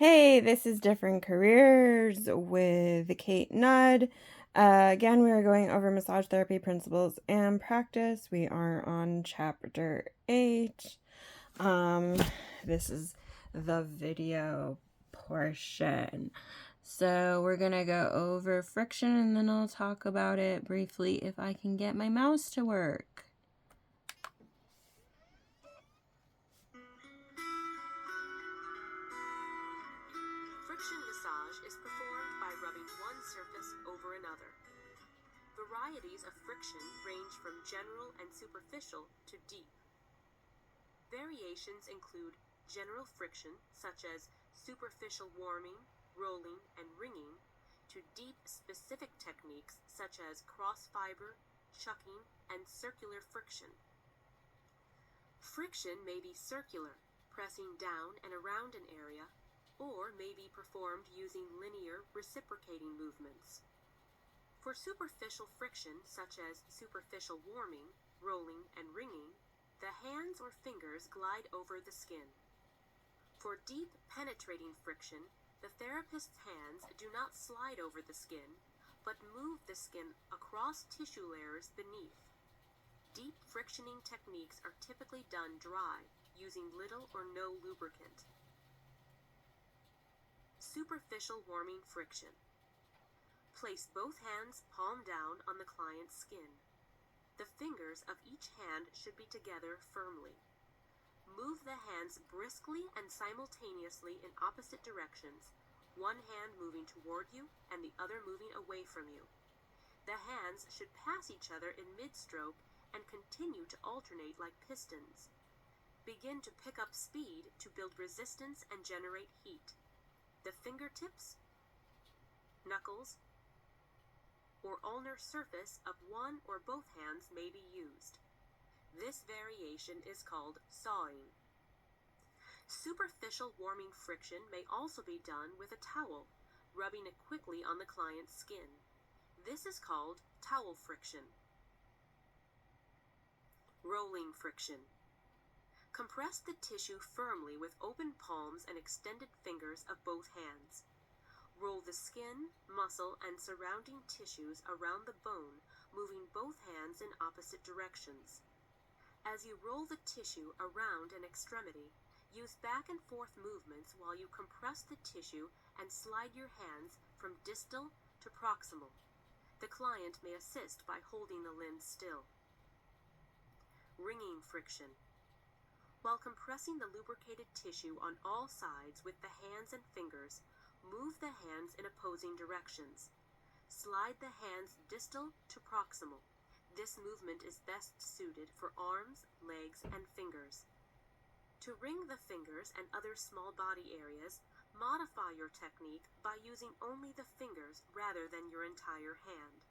Hey, this is Different Careers with Kate Nudd. Again, we are going over massage therapy principles and practice. We are on chapter 8. Um, this is the video portion. So we're going to go over friction and then I'll talk about it briefly if I can get my mouse to work. Friction massage is performed by rubbing one surface over another. Varieties of friction range from general and superficial to deep. Variations include general friction, such as superficial warming, rolling, and ringing, to deep specific techniques such as cross-fiber, chucking, and circular friction. Friction may be circular, pressing down and around an area, or may be performed using linear, reciprocating movements. For superficial friction, such as superficial warming, rolling, and ringing, the hands or fingers glide over the skin. For deep, penetrating friction, the therapist's hands do not slide over the skin, but move the skin across tissue layers beneath. Deep frictioning techniques are typically done dry, using little or no lubricant. Superficial warming friction. Place both hands palm down on the client's skin. The fingers of each hand should be together firmly. Move the hands briskly and simultaneously in opposite directions, one hand moving toward you and the other moving away from you. The hands should pass each other in mid-stroke and continue to alternate like pistons. Begin to pick up speed to build resistance and generate heat. The fingertips, knuckles, or ulnar surface of one or both hands may be used. This variation is called sawing. Superficial warming friction may also be done with a towel, rubbing it quickly on the client's skin. This is called towel friction. Rolling friction. Compress the tissue firmly with open palms and extended fingers of both hands. Roll the skin, muscle, and surrounding tissues around the bone, moving both hands in opposite directions. As you roll the tissue around an extremity, use back and forth movements while you compress the tissue and slide your hands from distal to proximal. The client may assist by holding the limb still. Ringing friction. While compressing the lubricated tissue on all sides with the hands and fingers, move the hands in opposing directions. Slide the hands distal to proximal. This movement is best suited for arms, legs, and fingers. To ring the fingers and other small body areas, modify your technique by using only the fingers rather than your entire hand.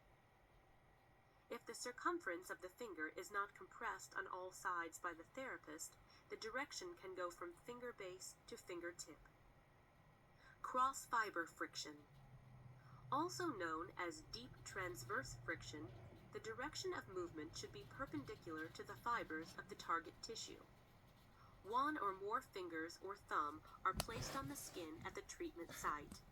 If the circumference of the finger is not compressed on all sides by the therapist, the direction can go from finger base to fingertip. Cross-fiber friction. Also known as deep transverse friction, the direction of movement should be perpendicular to the fibers of the target tissue. One or more fingers or thumb are placed on the skin at the treatment site.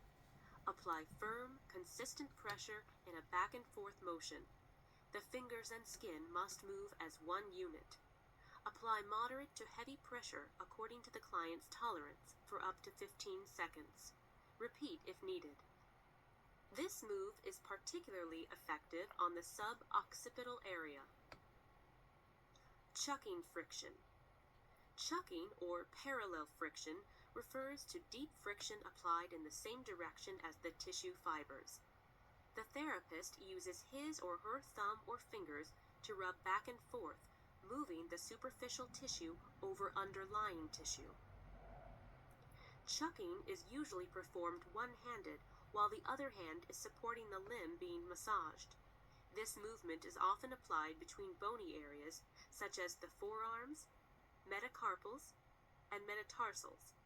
Apply firm, consistent pressure in a back and forth motion. The fingers and skin must move as one unit. Apply moderate to heavy pressure according to the client's tolerance for up to 15 seconds. Repeat if needed. This move is particularly effective on the suboccipital area. Chucking friction. Chucking, or parallel friction, refers to deep friction applied in the same direction as the tissue fibers. The therapist uses his or her thumb or fingers to rub back and forth, moving the superficial tissue over underlying tissue. Chucking is usually performed one-handed, while the other hand is supporting the limb being massaged. This movement is often applied between bony areas, such as the forearms, metacarpals, and metatarsals.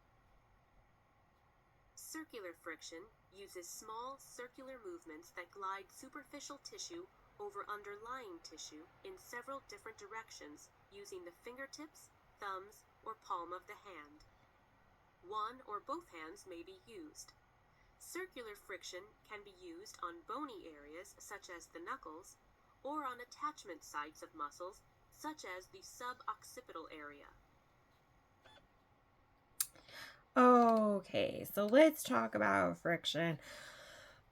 Circular friction uses small circular movements that glide superficial tissue over underlying tissue in several different directions using the fingertips, thumbs, or palm of the hand. One or both hands may be used. Circular friction can be used on bony areas such as the knuckles, or on attachment sites of muscles such as the suboccipital area. Okay, so let's talk about friction.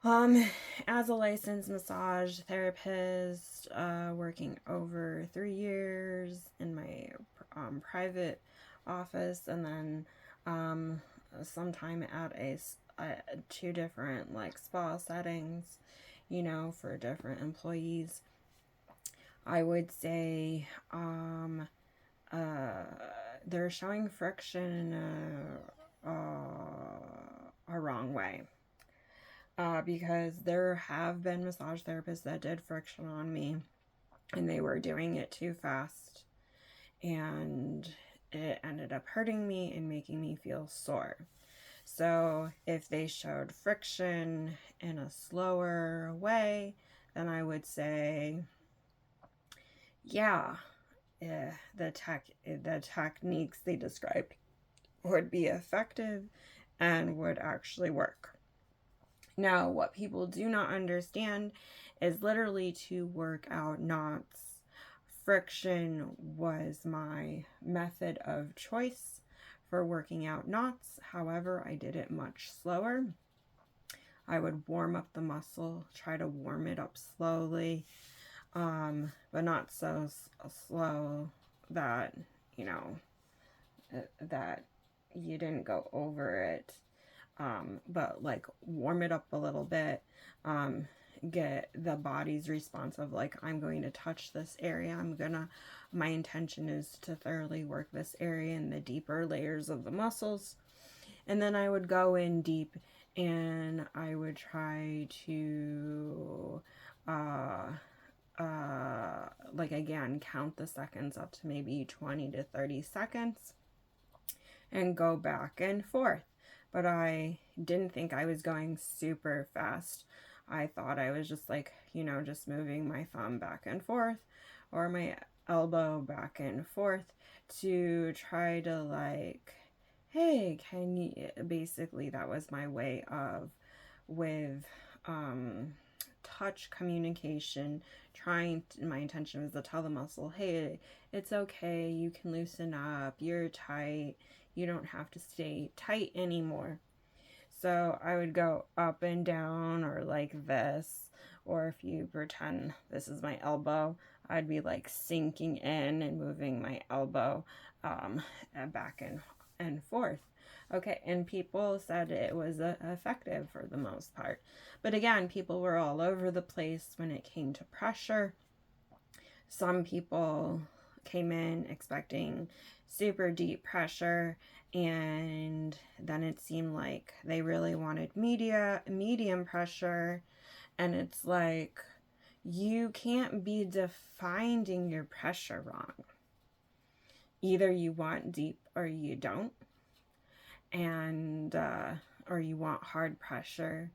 As a licensed massage therapist, working over 3 years in my private office, and then sometime at two different like spa settings, for different employees, I would say they're showing friction a wrong way. Because there have been massage therapists that did friction on me, and they were doing it too fast, and it ended up hurting me and making me feel sore. So if they showed friction in a slower way, then I would say, yeah, the techniques they described would be effective and would actually work. Now, what people do not understand is literally to work out knots. Friction was my method of choice for working out knots. However, I did it much slower. I would warm up the muscle, try to warm it up slowly, but not so slow that, that you didn't go over it. But like warm it up a little bit, get the body's response of like, I'm going to touch this area. My intention is to thoroughly work this area in the deeper layers of the muscles. And then I would go in deep and I would try to, like again, count the seconds up to maybe 20 to 30 seconds and go back and forth. But I didn't think I was going super fast. I thought I was just like, just moving my thumb back and forth or my elbow back and forth to try to like, hey, can you, basically that was my way of, with touch communication, my intention was to tell the muscle, hey, it's okay, you can loosen up, you're tight, you don't have to stay tight anymore. So I would go up and down or like this, or if you pretend this is my elbow, I'd be like sinking in and moving my elbow back and forth. Okay, and people said it was effective for the most part. But again, people were all over the place when it came to pressure. Some people came in expecting super deep pressure, and then it seemed like they really wanted medium pressure, and it's like, you can't be defining your pressure wrong. Either you want deep or you don't, and or you want hard pressure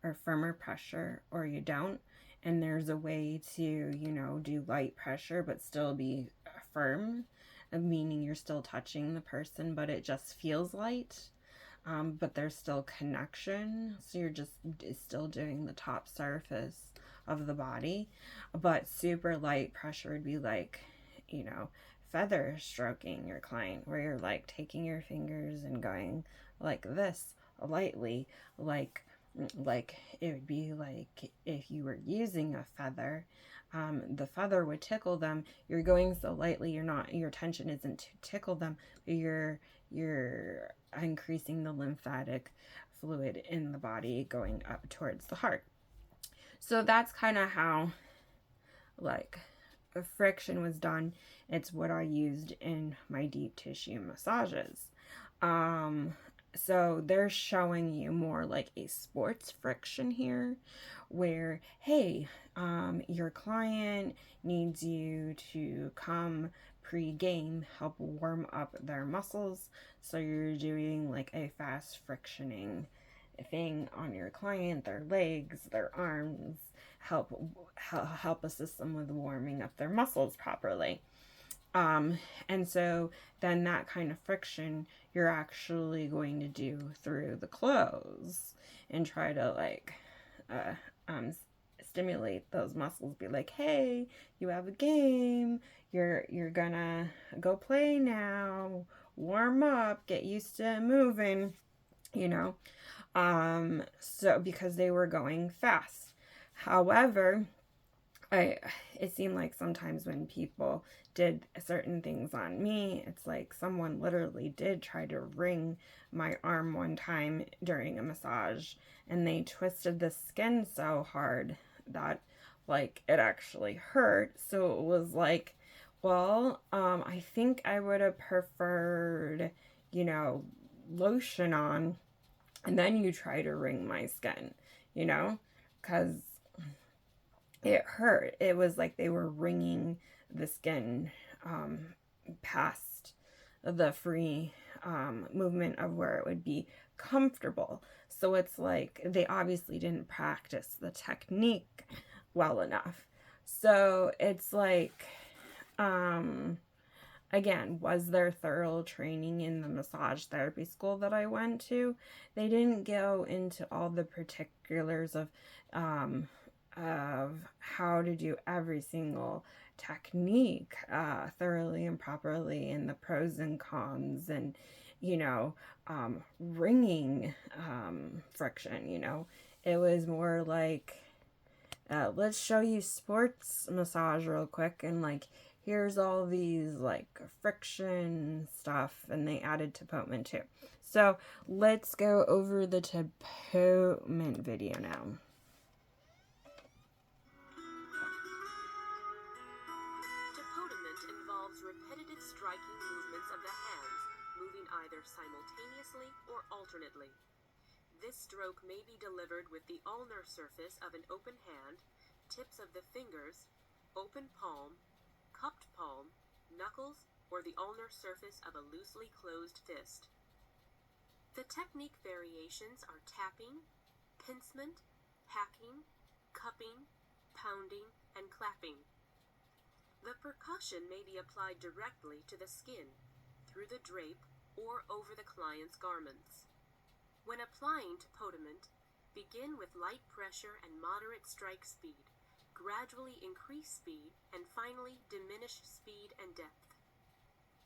or firmer pressure or you don't. And there's a way to, do light pressure but still be firm, meaning you're still touching the person but it just feels light, but there's still connection, so you're just still doing the top surface of the body. But super light pressure would be like, feather stroking your client, where you're like taking your fingers and going like this lightly, like it would be like if you were using a feather, the feather would tickle them. You're going so lightly, your tension isn't to tickle them, but you're increasing the lymphatic fluid in the body going up towards the heart. So that's kind of how like friction was done. It's what I used in my deep tissue massages. So they're showing you more like a sports friction here, where, hey, your client needs you to come pre-game, help warm up their muscles. So you're doing like a fast frictioning thing on your client, their legs, their arms, help assist them with warming up their muscles properly. And so then that kind of friction you're actually going to do through the clothes and try to like uh, um, stimulate those muscles. Be like, hey, you have a game. You're gonna go play now. Warm up. Get used to moving. You know. So because they were going fast. However, I it seemed like sometimes when people did certain things on me, it's like someone literally did try to wring my arm one time during a massage, and they twisted the skin so hard that like it actually hurt. So it was like, well, I think I would have preferred, you know, lotion on, and then you try to wring my skin, you know, because it hurt. It was like they were wringing the skin um, past the free movement of where it would be comfortable. So it's like they obviously didn't practice the technique well enough. So it's like, um, again, was there thorough training in the massage therapy school that I went to? They didn't go into all the particulars um, of how to do every single technique thoroughly and properly, and the pros and cons, and you know, ringing friction. You know, it was more like, let's show you sports massage real quick, and like here's all these like friction stuff, and they added tapotement too. So let's go over the tapotement video now. Tapotement involves repetitive striking movements of the hands, moving either simultaneously or alternately. This stroke may be delivered with the ulnar surface of an open hand, tips of the fingers, open palm, cupped palm, knuckles, or the ulnar surface of a loosely closed fist. The technique variations are tapping, pincement, hacking, cupping, pounding, and clapping. The percussion may be applied directly to the skin, through the drape, or over the client's garments. When applying tapotement, begin with light pressure and moderate strike speed, gradually increase speed, and finally diminish speed and depth.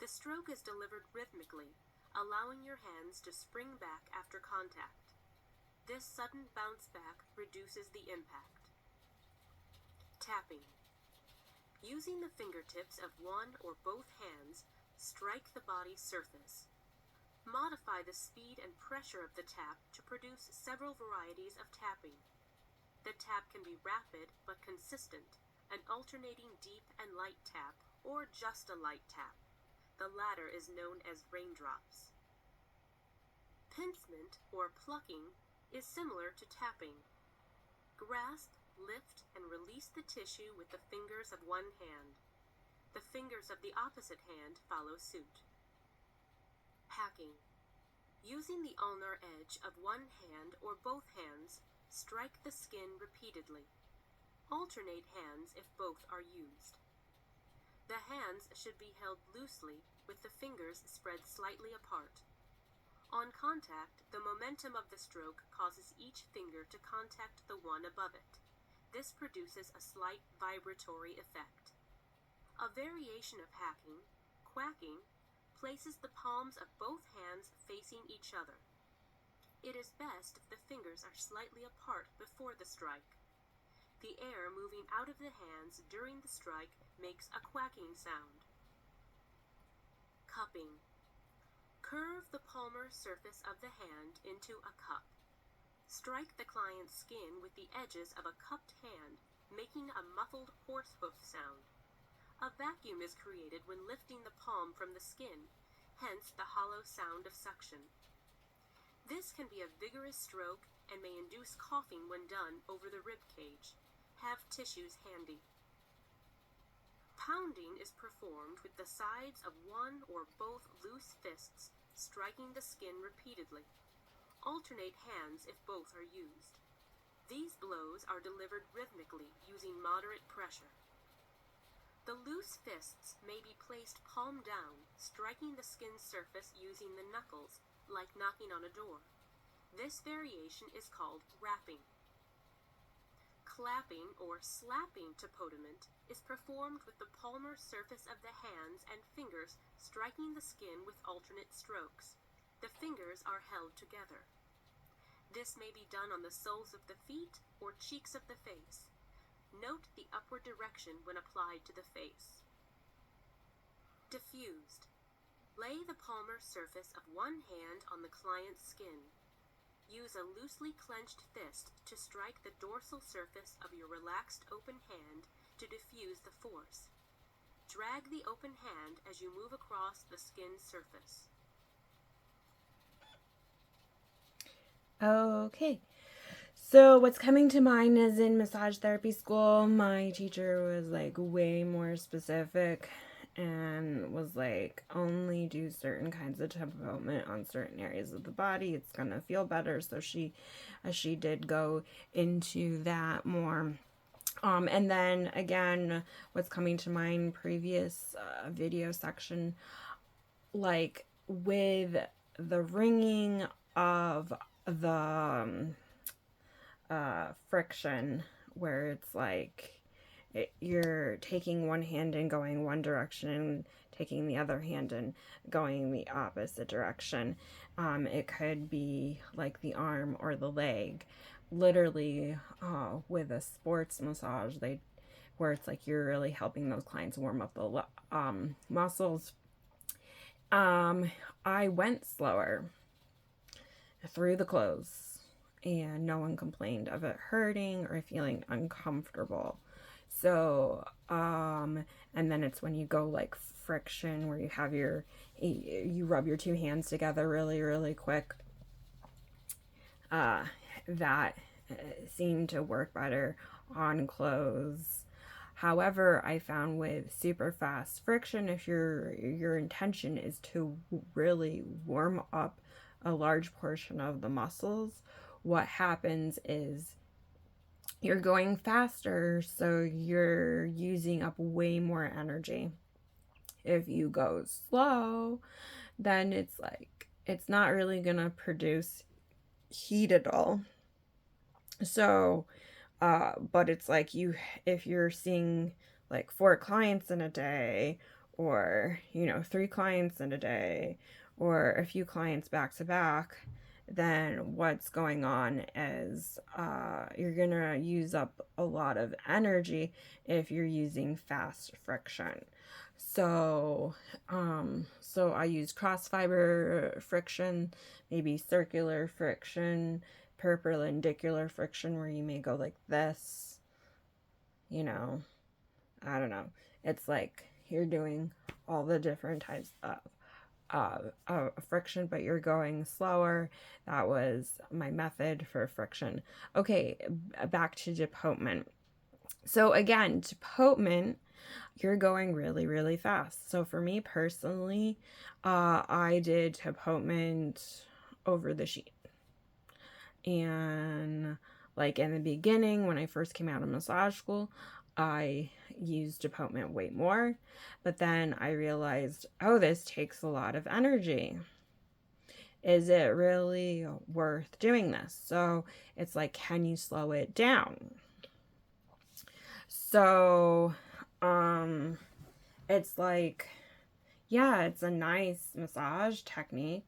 The stroke is delivered rhythmically, allowing your hands to spring back after contact. This sudden bounce back reduces the impact. Tapping. Using the fingertips of one or both hands, strike the body's surface. Modify the speed and pressure of the tap to produce several varieties of tapping. The tap can be rapid but consistent, an alternating deep and light tap, or just a light tap. The latter is known as raindrops. Pincement, or plucking, is similar to tapping. Grasp, lift, and release the tissue with the fingers of one hand. The fingers of the opposite hand follow suit. Hacking. Using the ulnar edge of one hand or both hands, strike the skin repeatedly. Alternate hands if both are used. The hands should be held loosely with the fingers spread slightly apart. On contact, the momentum of the stroke causes each finger to contact the one above it. This produces a slight vibratory effect. A variation of hacking, quacking, places the palms of both hands facing each other. It is best if the fingers are slightly apart before the strike. The air moving out of the hands during the strike makes a quacking sound. Cupping. Curve the palmar surface of the hand into a cup. Strike the client's skin with the edges of a cupped hand, making a muffled horse hoof sound. A vacuum is created when lifting the palm from the skin, hence the hollow sound of suction. This can be a vigorous stroke and may induce coughing when done over the rib cage. Have tissues handy. Pounding is performed with the sides of one or both loose fists striking the skin repeatedly. Alternate hands if both are used. These blows are delivered rhythmically using moderate pressure. The loose fists may be placed palm down, striking the skin surface using the knuckles, like knocking on a door. This variation is called rapping. Clapping or slapping tapotement is performed with the palmar surface of the hands and fingers striking the skin with alternate strokes. The fingers are held together. This may be done on the soles of the feet or cheeks of the face. Note the upward direction when applied to the face. Diffused. Lay the palmar surface of one hand on the client's skin. Use a loosely clenched fist to strike the dorsal surface of your relaxed open hand to diffuse the force. Drag the open hand as you move across the skin surface. Okay, so what's coming to mind is in massage therapy school, my teacher was like way more specific and was like, only do certain kinds of tapotement on certain areas of the body. It's gonna feel better. So she did go into that more. And then again, what's coming to mind, previous video section, like with the ringing of the friction, where it's like you're taking one hand and going one direction and taking the other hand and going the opposite direction. It could be like the arm or the leg. Literally, with a sports massage, where it's like you're really helping those clients warm up the muscles. I went slower through the clothes, and no one complained of it hurting or feeling uncomfortable. So, and then it's when you go like friction, where you have you rub your two hands together really, really quick. That seemed to work better on clothes. However, I found with super fast friction, if your intention is to really warm up a large portion of the muscles, what happens is you're going faster, so you're using up way more energy. If you go slow, then it's like it's not really gonna produce heat at all. So but it's like if you're seeing like 4 clients in a day, or 3 clients in a day, or a few clients back to back, then what's going on is you're gonna use up a lot of energy if you're using fast friction. So I use cross fiber friction, maybe circular friction, perpendicular friction, where you may go like this, I don't know. It's like you're doing all the different types of friction, but you're going slower. That was my method for friction. Okay, back to tapotement. So again, tapotement, you're going really, really fast. So for me personally, I did tapotement over the sheet. And like in the beginning, when I first came out of massage school, I used tapotement way more, but then I realized, oh, this takes a lot of energy. Is it really worth doing this? So it's like, can you slow it down? So, it's like, yeah, it's a nice massage technique.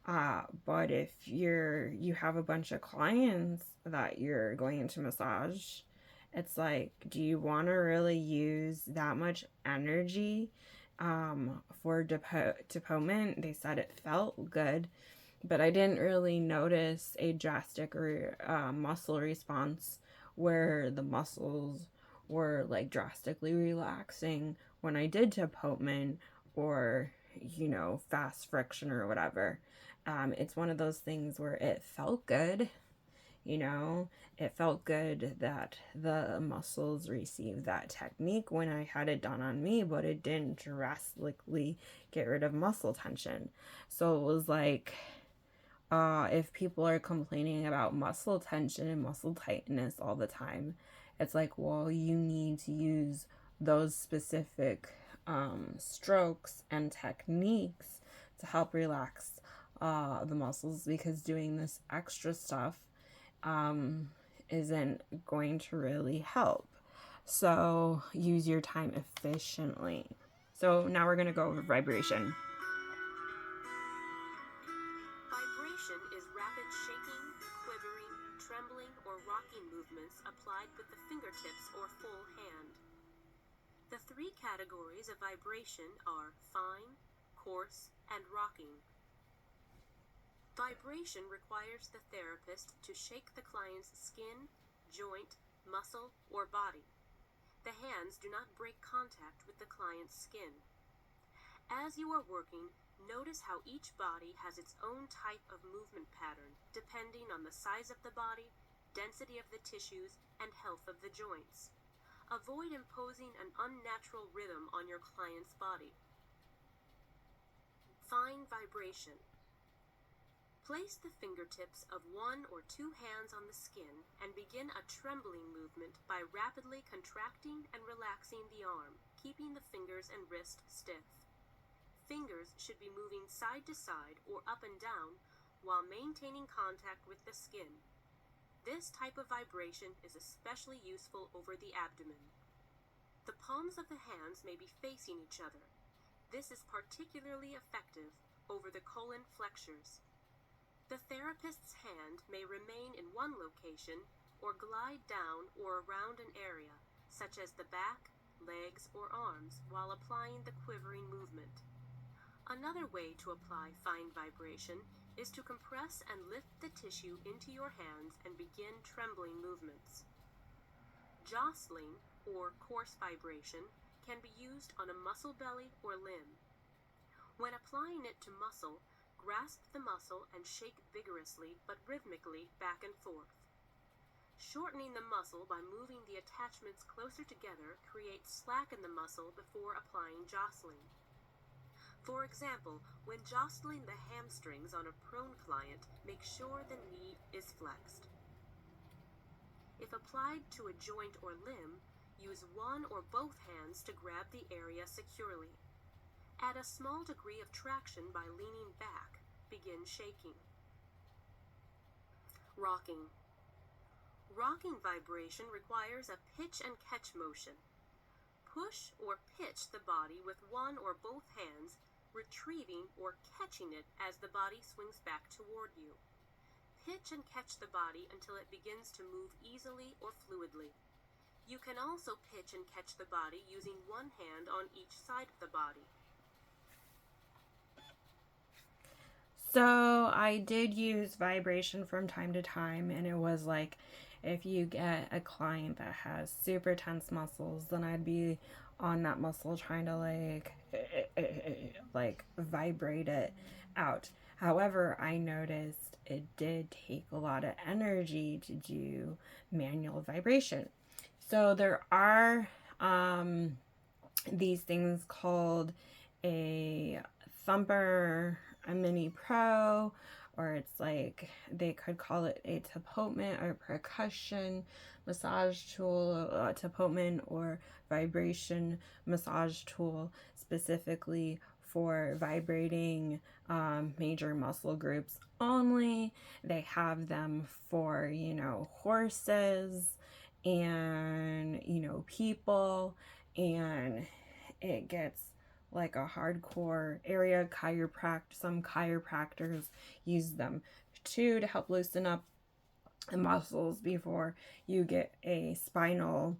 But if you have a bunch of clients that you're going to massage, it's like, do you want to really use that much energy for tapotement? They said it felt good, but I didn't really notice a drastic muscle response where the muscles were like drastically relaxing when I did tapotement or fast friction or whatever. It's one of those things where it felt good. It felt good that the muscles received that technique when I had it done on me, but it didn't drastically get rid of muscle tension. So it was like, if people are complaining about muscle tension and muscle tightness all the time, it's like, well, you need to use those specific strokes and techniques to help relax the muscles, because doing this extra stuff isn't going to really help. So use your time efficiently. So now we're going to go over vibration. Vibration is rapid shaking, quivering, trembling, or rocking movements applied with the fingertips or full hand. The three categories of vibration are fine, coarse, and rocking. Vibration requires the therapist to shake the client's skin, joint, muscle, or body. The hands do not break contact with the client's skin. As you are working, notice how each body has its own type of movement pattern, depending on the size of the body, density of the tissues, and health of the joints. Avoid imposing an unnatural rhythm on your client's body. Fine vibration. Place the fingertips of one or two hands on the skin and begin a trembling movement by rapidly contracting and relaxing the arm, keeping the fingers and wrist stiff. Fingers should be moving side to side or up and down while maintaining contact with the skin. This type of vibration is especially useful over the abdomen. The palms of the hands may be facing each other. This is particularly effective over the colon flexures. The therapist's hand may remain in one location or glide down or around an area, such as the back, legs, or arms, while applying the quivering movement. Another way to apply fine vibration is to compress and lift the tissue into your hands and begin trembling movements. Jostling, or coarse vibration, can be used on a muscle belly or limb. When applying it to muscle, grasp the muscle and shake vigorously but rhythmically back and forth. Shortening the muscle by moving the attachments closer together creates slack in the muscle before applying jostling. For example, when jostling the hamstrings on a prone client, make sure the knee is flexed. If applied to a joint or limb, use one or both hands to grab the area securely. Add a small degree of traction by leaning back. Begin shaking. Rocking. Rocking vibration requires a pitch and catch motion. Push or pitch the body with one or both hands, retrieving or catching it as the body swings back toward you. Pitch and catch the body until it begins to move easily or fluidly. You can also pitch and catch the body using one hand on each side of the body. So I did use vibration from time to time, and it was like, if you get a client that has super tense muscles, then I'd be on that muscle trying to like vibrate it out. However, I noticed it did take a lot of energy to do manual vibration. So there are these things called a thumper, a mini pro, or it's like they could call it a tapotement or percussion massage tool, tapotement or vibration massage tool, specifically for vibrating major muscle groups only. They have them for, horses and, people, and it gets like a hardcore area some chiropractors use them too to help loosen up the muscles before you get a spinal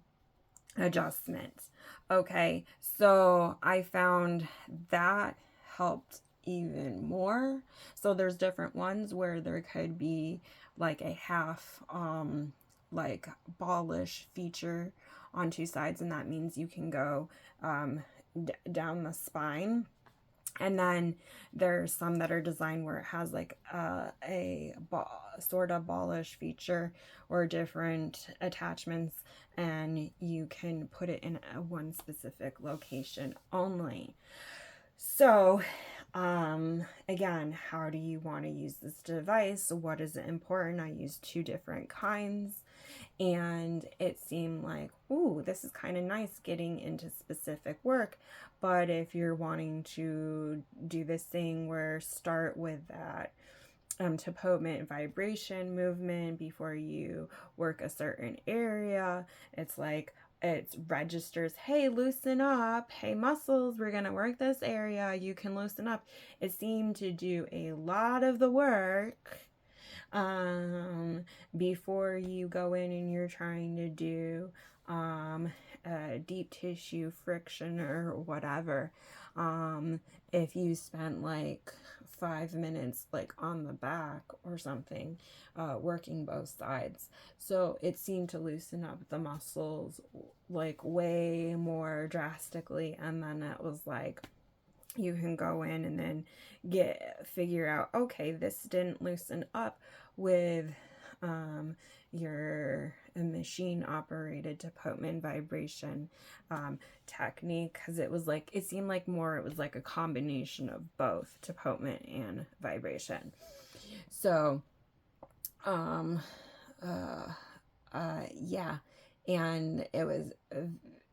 adjustment. Okay, so I found that helped even more. So there's different ones where there could be like a half like ballish feature on two sides, and that means you can go down the spine. And then there's some that are designed where it has like sort of ballish feature or different attachments, and you can put it in one specific location only. So Again, how do you want to use this device? What is important? I used 2 different kinds, and it seemed like, ooh, this is kind of nice getting into specific work. But if you're wanting to do this thing where start with that tapotement vibration movement before you work a certain area, it's like it registers, hey, loosen up, hey, muscles, we're gonna work this area, you can loosen up. It seemed to do a lot of the work before you go in and you're trying to do deep tissue friction or whatever. If you spent like 5 minutes like on the back or something, working both sides. So it seemed to loosen up the muscles like way more drastically. And then it was like, you can go in and then figure out, okay, this didn't loosen up with your machine operated tapotement vibration technique, because it was like, it seemed like more, it was like a combination of both tapotement and vibration. So yeah, and it was,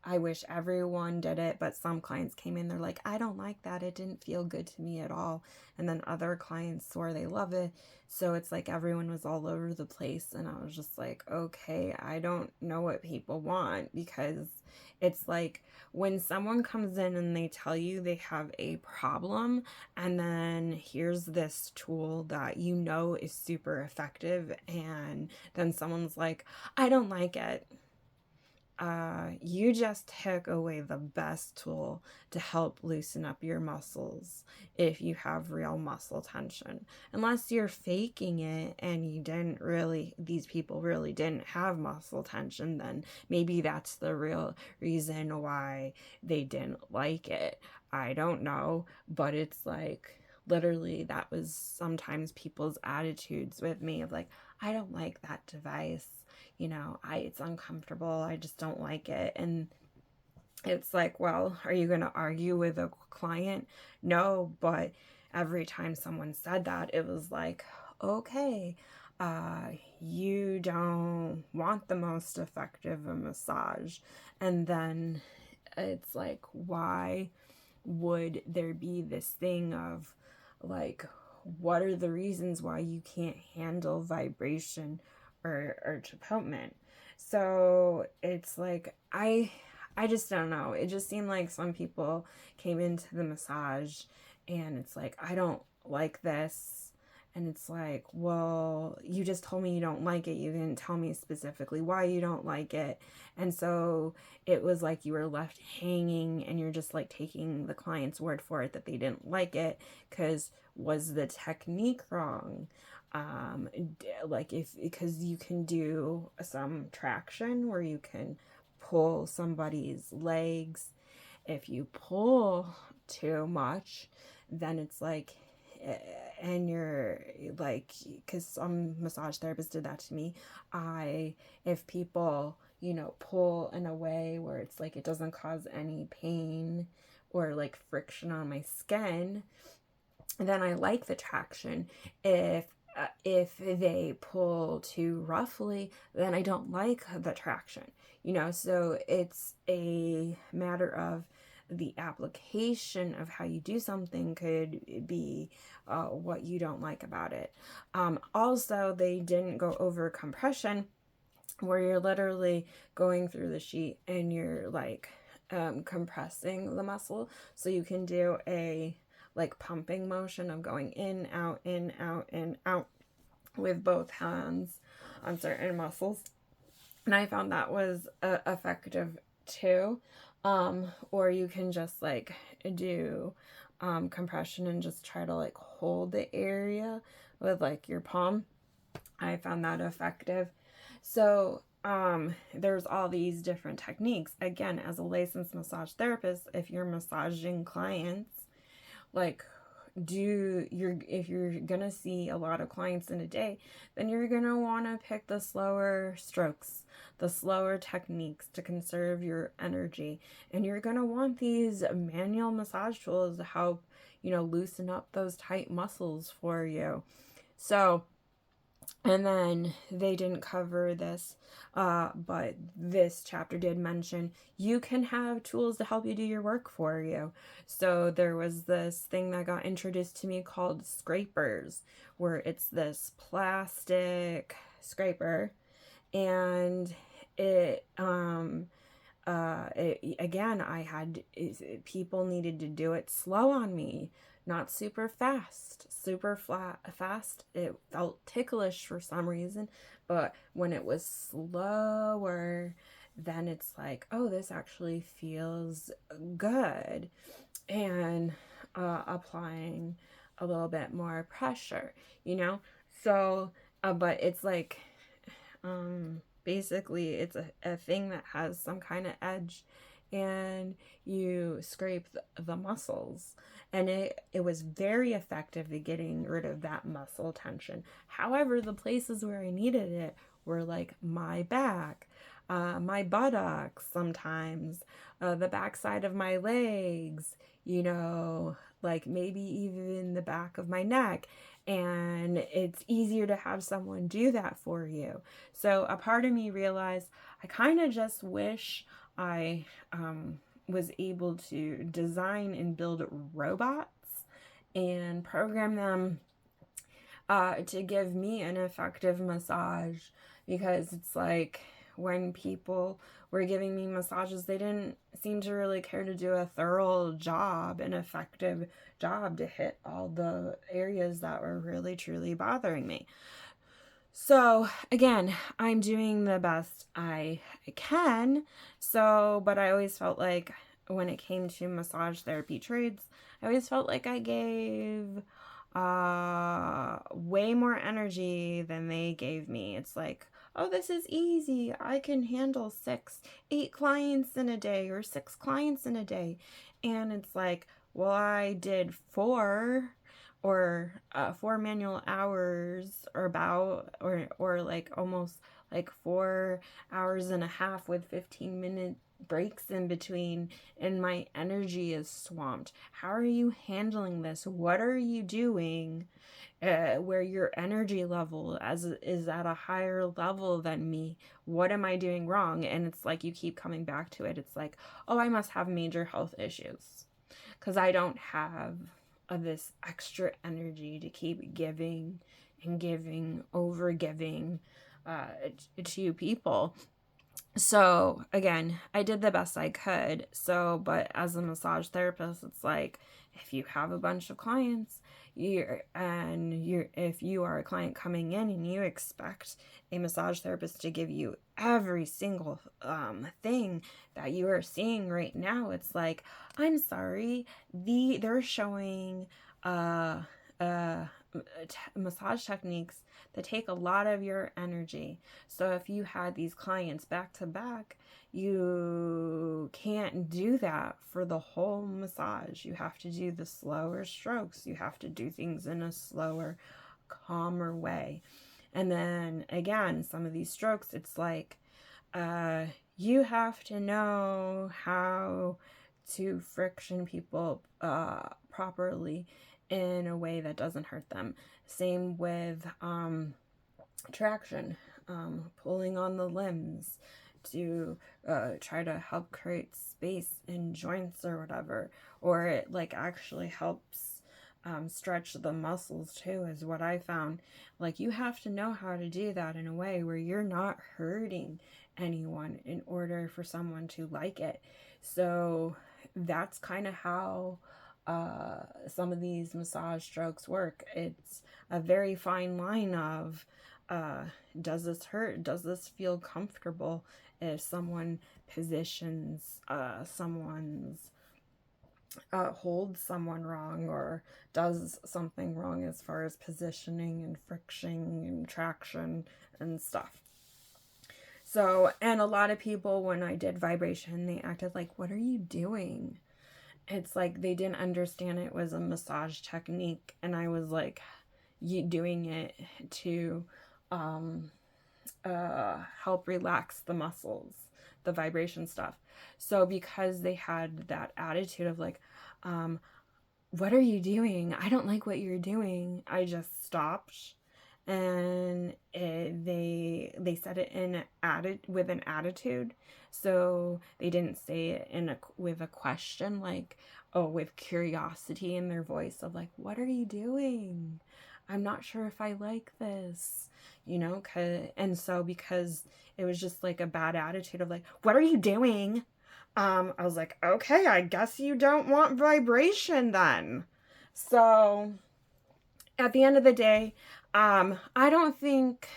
I wish everyone did it, but some clients came in, they're like, I don't like that, it didn't feel good to me at all. And then other clients swore they love it. So it's like everyone was all over the place, and I was just like, okay, I don't know what people want, because it's like when someone comes in and they tell you they have a problem, and then here's this tool that you know is super effective, and then someone's like, I don't like it. You just took away the best tool to help loosen up your muscles if you have real muscle tension. Unless you're faking it and you didn't really, these people really didn't have muscle tension, then maybe that's the real reason why they didn't like it. I don't know, but it's like, literally, that was sometimes people's attitudes with me of like, I don't like that device. It's uncomfortable, I just don't like it. And it's like, well, are you going to argue with a client? No, but every time someone said that, it was like, okay, you don't want the most effective massage. And then it's like, why would there be this thing of like, what are the reasons why you can't handle vibration or tapotement? So it's like, I just don't know. It just seemed like some people came into the massage and it's like, I don't like this. And it's like, well, you just told me you don't like it. You didn't tell me specifically why you don't like it. And so it was like you were left hanging, and you're just like taking the client's word for it that they didn't like it, because was the technique wrong? Because you can do some traction where you can pull somebody's legs. If you pull too much, then it's like, and you're like, because some massage therapists did that to me. If people, pull in a way where it's like it doesn't cause any pain or like friction on my skin, then I like the traction. If they pull too roughly, then I don't like the traction. So it's a matter of the application of how you do something could be what you don't like about it. Also, they didn't go over compression, where you're literally going through the sheet and you're like compressing the muscle, so you can do a like pumping motion of going in, out, in, out with both hands on certain muscles. And I found that was effective too. Or you can just like do compression and just try to like hold the area with like your palm. I found that effective. So there's all these different techniques. Again, as a licensed massage therapist, if you're massaging clients, like, if you're gonna see a lot of clients in a day, then you're gonna want to pick the slower strokes, the slower techniques to conserve your energy. And you're gonna want these manual massage tools to help loosen up those tight muscles for you. So, and then they didn't cover this, but this chapter did mention you can have tools to help you do your work for you. So there was this thing that got introduced to me called scrapers, where it's this plastic scraper, and again, people needed to do it slow on me, not super fast. Super fast, it felt ticklish for some reason, but when it was slower, then it's like, oh, this actually feels good. And applying a little bit more pressure, so but it's like, basically it's a thing that has some kind of edge, and you scrape the muscles, and it was very effective at getting rid of that muscle tension. However, the places where I needed it were like my back, my buttocks, sometimes the backside of my legs, like maybe even the back of my neck. And it's easier to have someone do that for you. So a part of me realized I kind of just wish I was able to design and build robots and program them to give me an effective massage, because it's like when people were giving me massages, they didn't seem to really care to do a thorough job, an effective job to hit all the areas that were really truly bothering me. So again, I'm doing the best I can. But I always felt like when it came to massage therapy trades, I always felt like I gave way more energy than they gave me. It's like, oh, this is easy. I can handle 8 clients in a day, or 6 clients in a day. And it's like, well, I did 4 or 4 manual hours, or like almost like 4 hours and a half with 15-minute breaks in between, and my energy is swamped. How are you handling this? What are you doing where your energy level is at a higher level than me? What am I doing wrong? And it's like you keep coming back to it. It's like, oh, I must have major health issues because I don't have this extra energy to keep giving and giving, over giving to people. So again, I did the best I could. But as a massage therapist, it's like, if you have a bunch of clients, if you are a client coming in and you expect a massage therapist to give you every single thing that you are seeing right now, it's like, I'm sorry, they're showing massage techniques that take a lot of your energy. So if you had these clients back to back, you can't do that for the whole massage. You have to do the slower strokes. You have to do things in a slower, calmer way. And then again, some of these strokes, it's like, you have to know how to friction people properly in a way that doesn't hurt them. Same with traction, pulling on the limbs to try to help create space in joints or whatever, or it like actually helps stretch the muscles too, is what I found. Like, you have to know how to do that in a way where you're not hurting anyone in order for someone to like it. So that's kind of how some of these massage strokes work. It's a very fine line of does this hurt? Does this feel comfortable? If someone positions someone's holds someone wrong, or does something wrong as far as positioning and friction and traction and stuff. So, and a lot of people, when I did vibration, they acted like, what are you doing? It's like they didn't understand it was a massage technique, and I was like, you doing it to help relax the muscles, the vibration stuff. So because they had that attitude of like, what are you doing? I don't like what you're doing. I just stopped, and they said it with an attitude. So they didn't say it with a question, like, oh, with curiosity in their voice of like, what are you doing? I'm not sure if I like this, and so because it was just like a bad attitude of like, what are you doing? I was like, okay, I guess you don't want vibration then. So at the end of the day, I don't think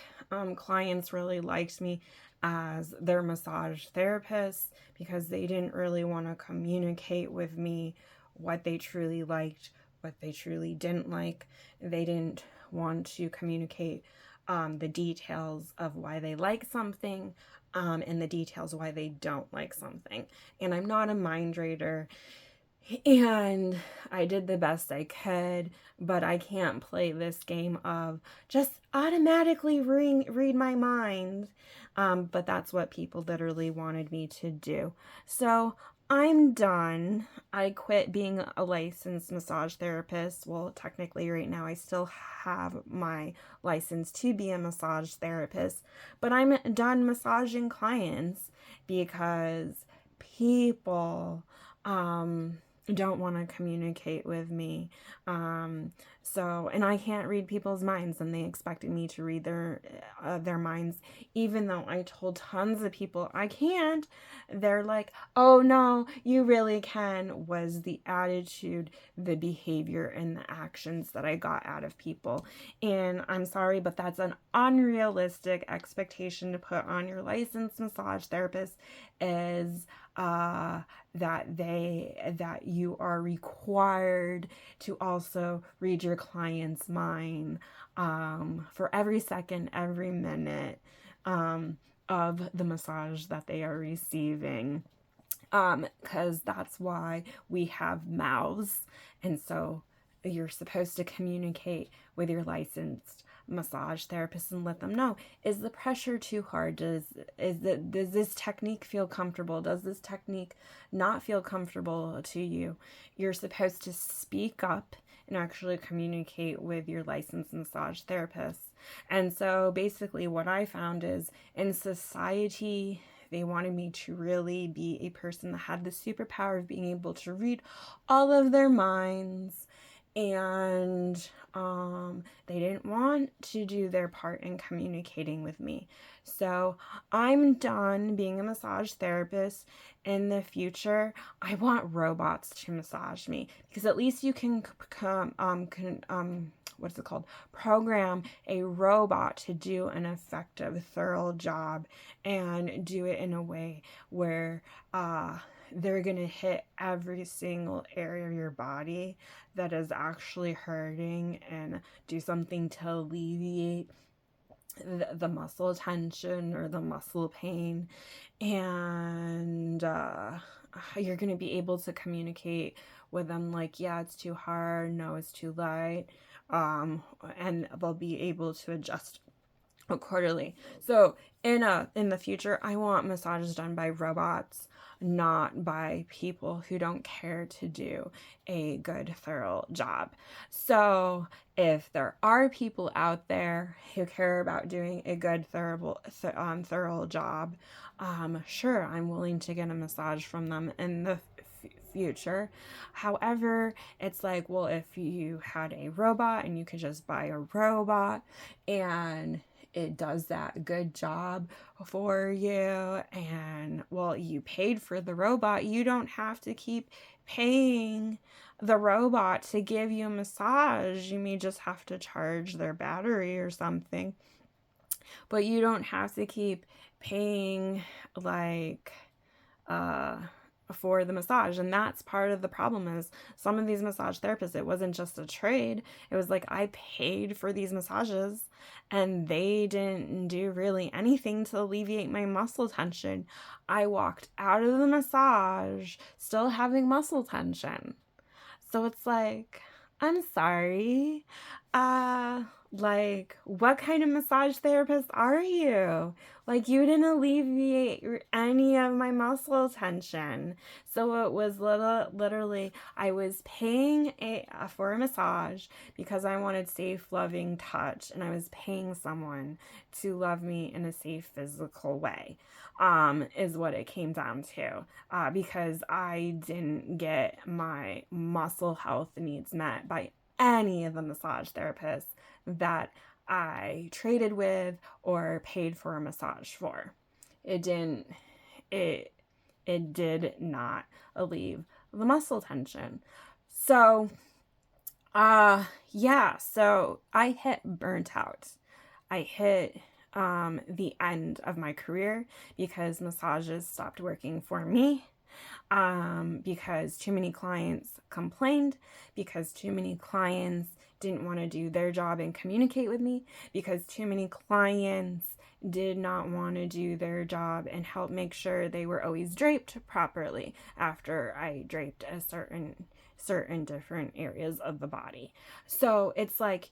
clients really liked me as their massage therapist because they didn't really want to communicate with me what they truly liked, what they truly didn't like. They didn't want to communicate the details of why they like something, and the details why they don't like something. And I'm not a mind reader, and I did the best I could, but I can't play this game of just automatically read my mind. But that's what people literally wanted me to do. So I'm done. I quit being a licensed massage therapist. Well, technically, right now, I still have my license to be a massage therapist, but I'm done massaging clients because people, don't want to communicate with me. And I can't read people's minds, and they expected me to read their minds, even though I told tons of people I can't. They're like, oh no, you really can, was the attitude, the behavior, and the actions that I got out of people. And I'm sorry, but that's an unrealistic expectation to put on your licensed massage therapist, is that you are required to also read your client's mind, for every second, every minute, of the massage that they are receiving, because that's why we have mouths. And so you're supposed to communicate with your licensed massage therapist and let them know, is the pressure too hard? Does this technique feel comfortable? Does this technique not feel comfortable to you? You're supposed to speak up and actually communicate with your licensed massage therapist. And so basically what I found is, in society, they wanted me to really be a person that had the superpower of being able to read all of their minds, and they didn't want to do their part in communicating with me. So I'm done being a massage therapist. In the future, I want robots to massage me, because at least you can what's it called? Program a robot to do an effective, thorough job, and do it in a way where they're going to hit every single area of your body that is actually hurting, and do something to alleviate the muscle tension or the muscle pain. And you're going to be able to communicate with them like, yeah, it's too hard, no, it's too light, and they'll be able to adjust accordingly. So in the future, I want massages done by robots, not by people who don't care to do a good, thorough job. So if there are people out there who care about doing a good, thorough job, sure, I'm willing to get a massage from them in the future. However, it's like, well, if you had a robot and you could just buy a robot and it does that good job for you, and well, you paid for the robot, you don't have to keep paying the robot to give you a massage. You may just have to charge their battery or something, but you don't have to keep paying like for the massage. And that's part of the problem, is some of these massage therapists, it wasn't just a trade. It was like, I paid for these massages and they didn't do really anything to alleviate my muscle tension. I walked out of the massage still having muscle tension. So it's like, I'm sorry. Like, what kind of massage therapist are you? Like, you didn't alleviate any of my muscle tension. So it was literally, I was paying for a massage because I wanted safe, loving touch, and I was paying someone to love me in a safe, physical way. Is what it came down to. Because I didn't get my muscle health needs met by any of the massage therapists that I traded with or paid for a massage for. It didn't, it, it did not alleviate the muscle tension. So, yeah, so I hit burnt out. I hit the end of my career because massages stopped working for me, because too many clients complained, because too many clients didn't want to do their job and communicate with me, because too many clients did not want to do their job and help make sure they were always draped properly after I draped a certain different areas of the body. So it's like,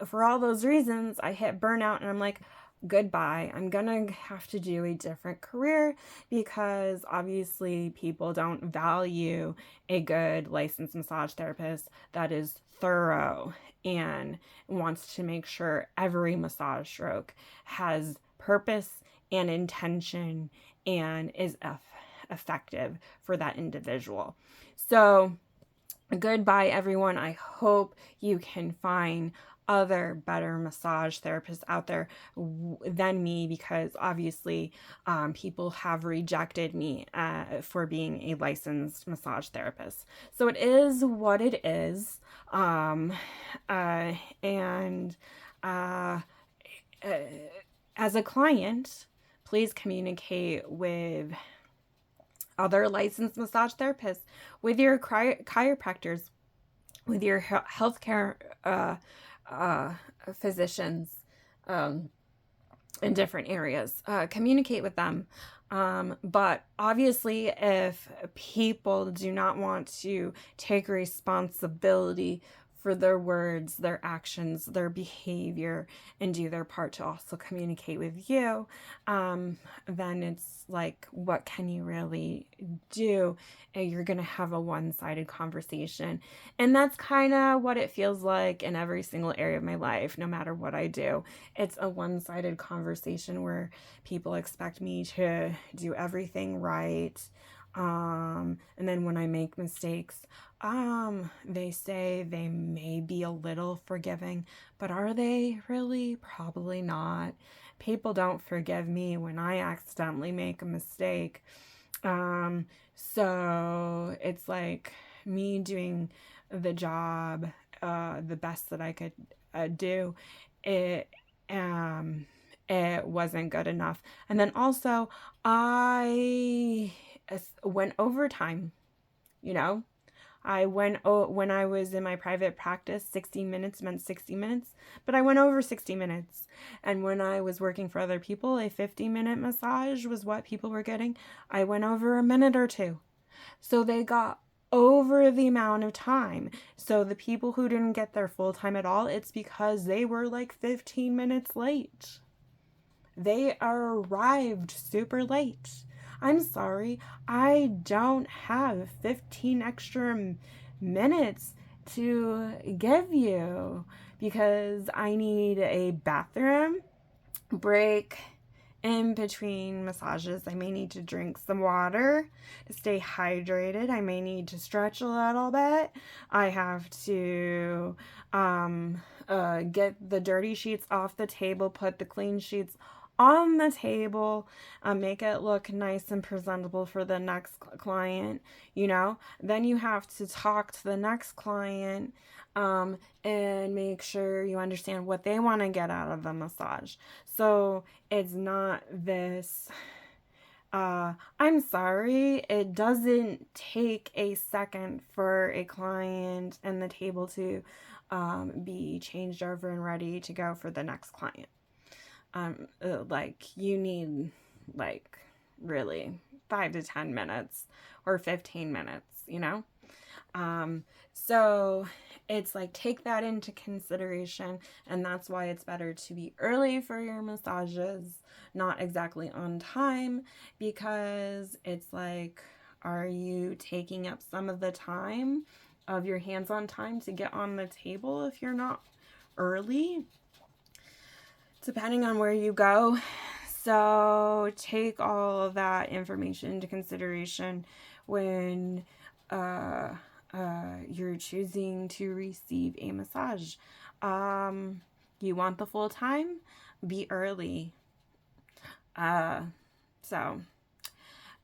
for all those reasons, I hit burnout, and I'm like, goodbye. I'm gonna have to do a different career because obviously people don't value a good licensed massage therapist that is thorough and wants to make sure every massage stroke has purpose and intention and is effective for that individual. So, goodbye, everyone. I hope you can find other better massage therapists out there than me, because obviously people have rejected me for being a licensed massage therapist. So it is what it is. And as a client, please communicate with other licensed massage therapists, with your chiropractors, with your healthcare physicians in different areas. Communicate with them. But obviously, if people do not want to take responsibility for their words, their actions, their behavior, and do their part to also communicate with you, then it's like, what can you really do? And you're going to have a one-sided conversation. And that's kind of what it feels like in every single area of my life, no matter what I do. It's a one-sided conversation where people expect me to do everything right. And then when I make mistakes, they say they may be a little forgiving, but are they really? Probably not. People don't forgive me when I accidentally make a mistake. So it's like me doing the job, the best that I could do. It, it wasn't good enough. And then also, I went overtime, you know? When I was in my private practice, 60 minutes meant 60 minutes, but I went over 60 minutes. And when I was working for other people, a 50-minute massage was what people were getting. I went over a minute or two. So they got over the amount of time. So the people who didn't get their full time at all, it's because they were like 15 minutes late. They arrived super late. I'm sorry, I don't have 15 extra minutes to give you because I need a bathroom break in between massages. I may need to drink some water to stay hydrated. I may need to stretch a little bit. I have to get the dirty sheets off the table, put the clean sheets on the table, make it look nice and presentable for the next client, Then you have to talk to the next client and make sure you understand what they want to get out of the massage. So it's not this, I'm sorry, it doesn't take a second for a client and the table to be changed over and ready to go for the next client. You need really 5 to 10 minutes or 15 minutes, So it's like, take that into consideration, and that's why it's better to be early for your massages, not exactly on time, because it's like, are you taking up some of the time of your hands-on time to get on the table if you're not early, depending on where you go? So take all of that information into consideration when you're choosing to receive a massage. You want the full time? Be early. So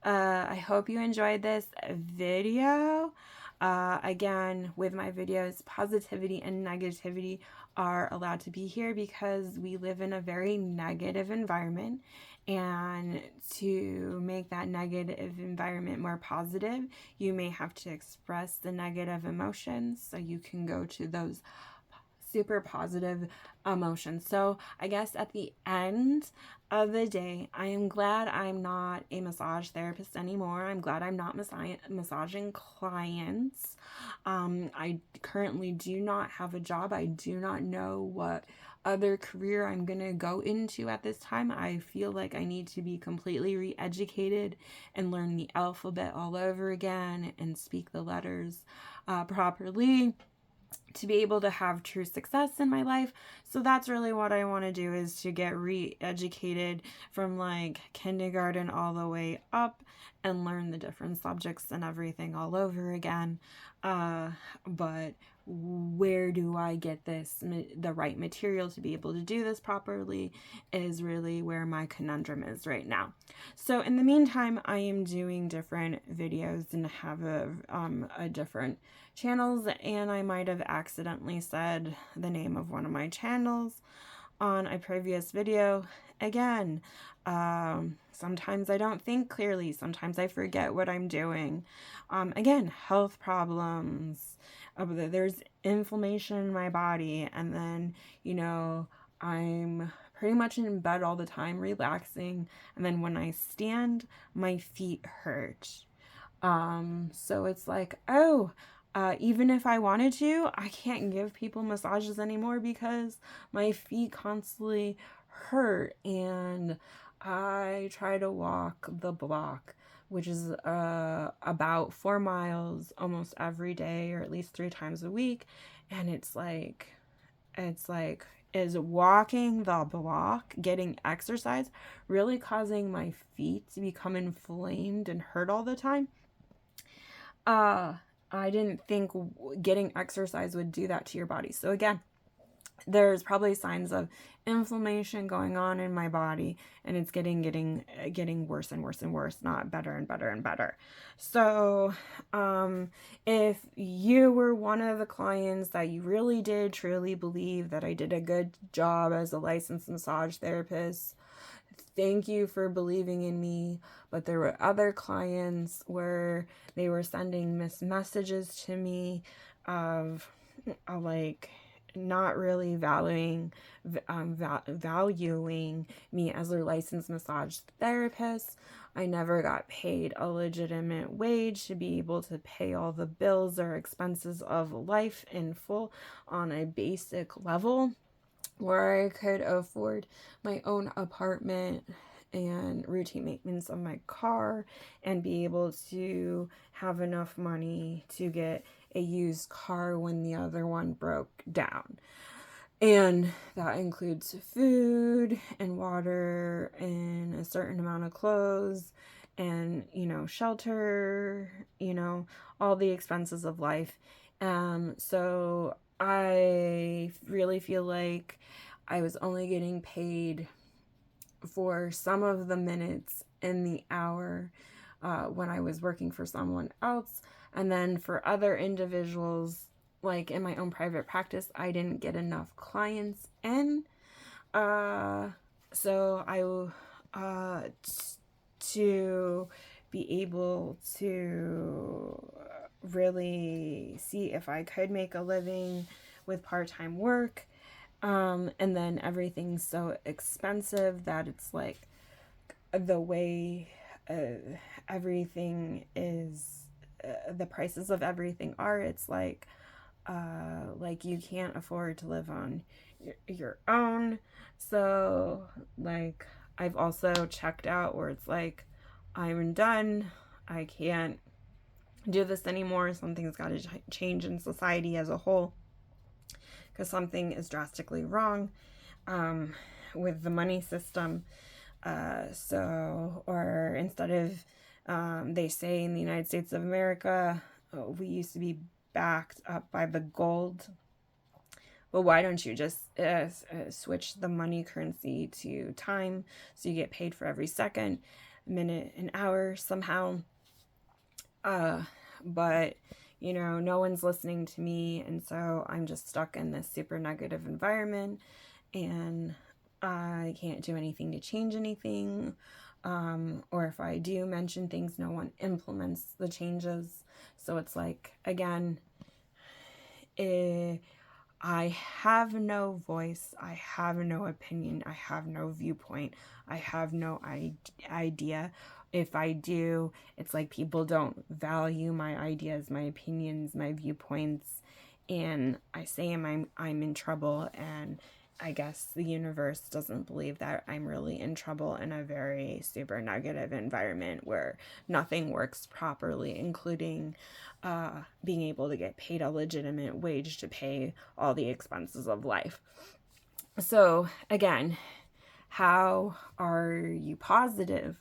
I hope you enjoyed this video. Again, with my videos, positivity and negativity are allowed to be here because we live in a very negative environment. And to make that negative environment more positive, you may have to express the negative emotions so you can go to those super positive emotions. So I guess at the end of the day, I am glad I'm not a massage therapist anymore. I'm glad I'm not massaging clients. I currently do not have a job. I do not know what other career I'm going to go into at this time. I feel like I need to be completely re-educated and learn the alphabet all over again and speak the letters properly to be able to have true success in my life. So that's really what I want to do, is to get re-educated from like kindergarten all the way up and learn the different subjects and everything all over again. But where do I get the right material to be able to do this properly is really where my conundrum is right now. So in the meantime, I am doing different videos and have a different channels, and I might have accidentally said the name of one of my channels on a previous video. Again, sometimes I don't think clearly, sometimes I forget what I'm doing. Again, health problems, there's inflammation in my body, and then, you know, I'm pretty much in bed all the time relaxing, and then when I stand, my feet hurt. So it's like, oh, even if I wanted to, I can't give people massages anymore because my feet constantly hurt, and I try to walk the block, which is about 4 miles almost every day, or at least 3 times a week, and it's like, is walking the block, getting exercise, really causing my feet to become inflamed and hurt all the time? I didn't think getting exercise would do that to your body. So again, there's probably signs of inflammation going on in my body, and it's getting worse and worse and worse, not better and better and better. So if you were one of the clients that you really did truly believe that I did a good job as a licensed massage therapist, thank you for believing in me. But there were other clients where they were sending missed messages to me of like not really valuing me as their licensed massage therapist. I never got paid a legitimate wage to be able to pay all the bills or expenses of life in full on a basic level, where I could afford my own apartment and routine maintenance of my car and be able to have enough money to get a used car when the other one broke down. And that includes food and water and a certain amount of clothes and, you know, shelter, you know, all the expenses of life. So I really feel like I was only getting paid for some of the minutes in the hour when I was working for someone else. And then for other individuals, like in my own private practice, I didn't get enough clients in. So to be able to really see if I could make a living with part-time work. And then everything's so expensive that it's like the way everything is the prices of everything are, it's like you can't afford to live on your own. So like I've also checked out where it's like I'm done. I can't do this anymore. Something's got to change in society as a whole, because something is drastically wrong with the money system. Or instead of, they say in the United States of America, we used to be backed up by the gold. Well, why don't you just switch the money currency to time, so you get paid for every second, minute, and hour somehow? But you know, no one's listening to me, and so I'm just stuck in this super negative environment, and I can't do anything to change anything. Or if I do mention things, no one implements the changes. So it's like, again, I have no voice, I have no opinion, I have no viewpoint, I have no idea. If I do, it's like people don't value my ideas, my opinions, my viewpoints, and I say I'm in trouble, and I guess the universe doesn't believe that I'm really in trouble in a very super negative environment where nothing works properly, including being able to get paid a legitimate wage to pay all the expenses of life. So again, how are you positive?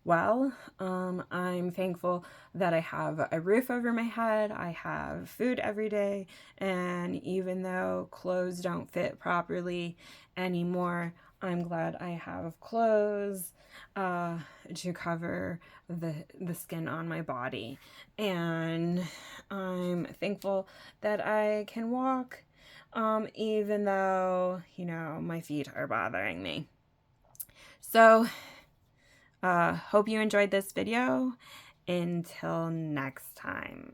Well, I'm thankful that I have a roof over my head, I have food every day, and even though clothes don't fit properly anymore, I'm glad I have clothes to cover the skin on my body. And I'm thankful that I can walk, even though, you know, my feet are bothering me. So, hope you enjoyed this video. Until next time.